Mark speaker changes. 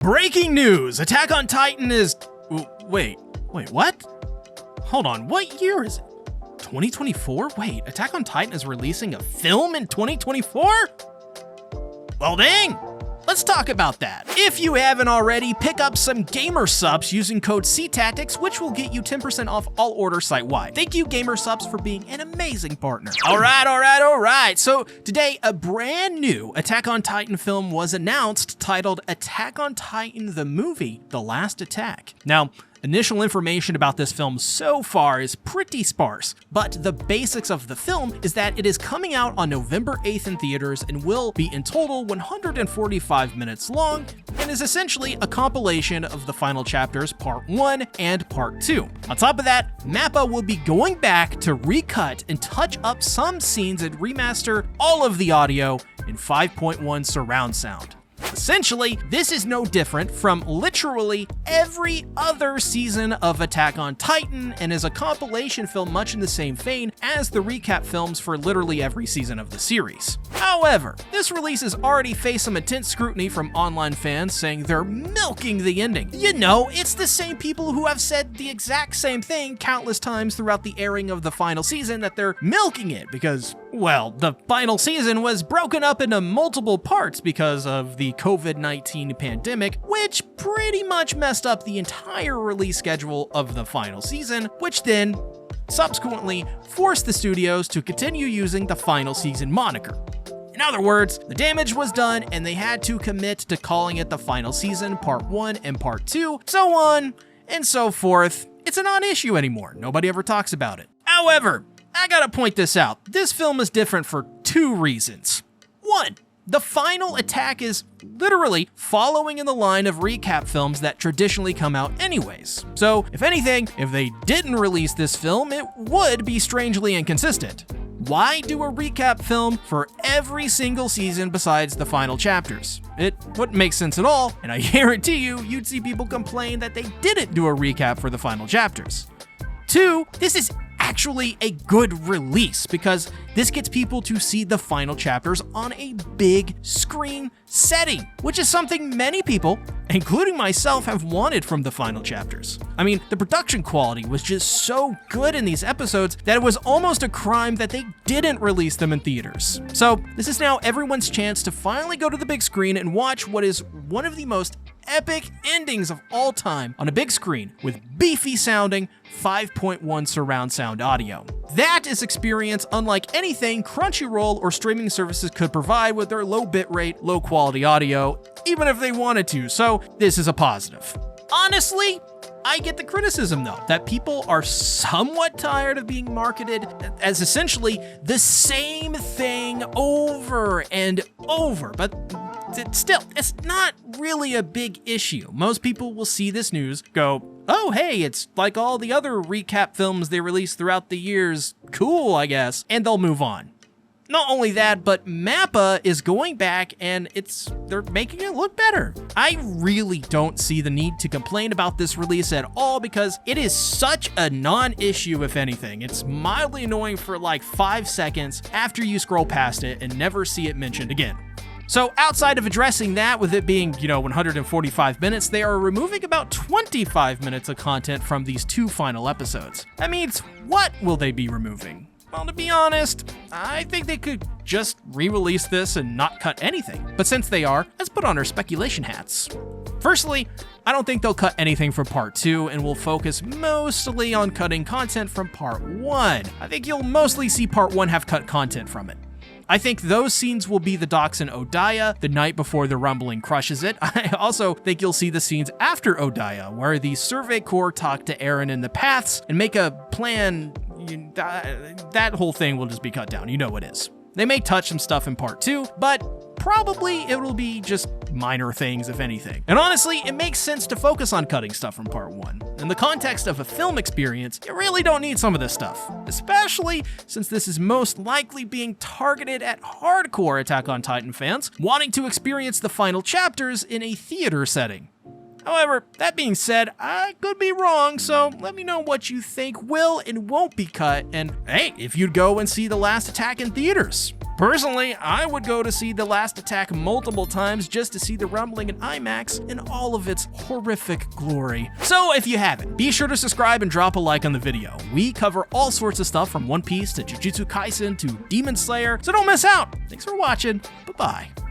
Speaker 1: Breaking news! Attack on Titan is... Wait, what? Hold on, what year is it? 2024? Wait, Attack on Titan is releasing a film in 2024? Well, dang! Let's talk about that. If you haven't already, pick up some gamer subs using code CTACTICS, which will get you 10% off all orders site-wide. Thank you, gamer subs, for being an amazing partner. All right. So today, a brand new Attack on Titan film was announced titled Attack on Titan the Movie, The Last Attack. Now, initial information about this film so far is pretty sparse, but the basics of the film is that it is coming out on November 8th in theaters and will be in total 145 minutes long and is essentially a compilation of the final chapters Part 1 and Part 2. On top of that, MAPPA will be going back to recut and touch up some scenes and remaster all of the audio in 5.1 surround sound. Essentially, this is no different from literally every other season of Attack on Titan and is a compilation film much in the same vein as the recap films for literally every season of the series. However, this release has already faced some intense scrutiny from online fans saying they're milking the ending. You know, it's the same people who have said the exact same thing countless times throughout the airing of the final season that they're milking it because, well, the final season was broken up into multiple parts because of the COVID-19 pandemic, which pretty much messed up the entire release schedule of the final season, which then subsequently forced the studios to continue using the final season moniker. In other words, the damage was done and they had to commit to calling it the final season, Part 1 and Part 2, so on and so forth. It's a non-issue anymore. Nobody ever talks about it. However, I gotta point this out. This film is different for two reasons. One, the final attack is literally following in the line of recap films that traditionally come out anyways. So, if anything, if they didn't release this film, it would be strangely inconsistent. Why do a recap film for every single season besides the final chapters? It wouldn't make sense at all, and I guarantee you'd see people complain that they didn't do a recap for the final chapters. Two, this is actually a good release because this gets people to see the final chapters on a big screen setting, which is something many people, including myself, have wanted from the final chapters. I mean, the production quality was just so good in these episodes that it was almost a crime that they didn't release them in theaters. So this is now everyone's chance to finally go to the big screen and watch what is one of the most epic endings of all time on a big screen with beefy sounding 5.1 surround sound audio. That is experience unlike anything Crunchyroll or streaming services could provide with their low bitrate, low quality audio, even if they wanted to, so this is a positive. Honestly, I get the criticism though, that people are somewhat tired of being marketed as essentially the same thing over and over, but still, it's not really a big issue. Most people will see this news, go, oh hey, it's like all the other recap films they released throughout the years, cool I guess, and they'll move on. Not only that, but MAPPA is going back and they're making it look better. I really don't see the need to complain about this release at all because it is such a non-issue if anything. It's mildly annoying for like 5 seconds after you scroll past it and never see it mentioned again. So outside of addressing that, with it being, 145 minutes, they are removing about 25 minutes of content from these two final episodes. That means, what will they be removing? Well, to be honest, I think they could just re-release this and not cut anything. But since they are, let's put on our speculation hats. Firstly, I don't think they'll cut anything from Part 2 and will focus mostly on cutting content from Part 1. I think you'll mostly see Part 1 have cut content from it. I think those scenes will be the docks in Odaya the night before the rumbling crushes it. I also think you'll see the scenes after Odaya, where the Survey Corps talk to Eren in the paths and make a plan. That whole thing will just be cut down, you know it is. They may touch some stuff in Part 2, but probably it will be just minor things, if anything. And honestly, it makes sense to focus on cutting stuff from Part 1. In the context of a film experience, you really don't need some of this stuff, especially since this is most likely being targeted at hardcore Attack on Titan fans wanting to experience the final chapters in a theater setting. However, that being said, I could be wrong, so let me know what you think will and won't be cut, and hey, if you'd go and see The Last Attack in theaters. Personally, I would go to see The Last Attack multiple times just to see the rumbling in IMAX in all of its horrific glory. So if you haven't, be sure to subscribe and drop a like on the video. We cover all sorts of stuff from One Piece to Jujutsu Kaisen to Demon Slayer, so don't miss out. Thanks for watching. Bye-bye.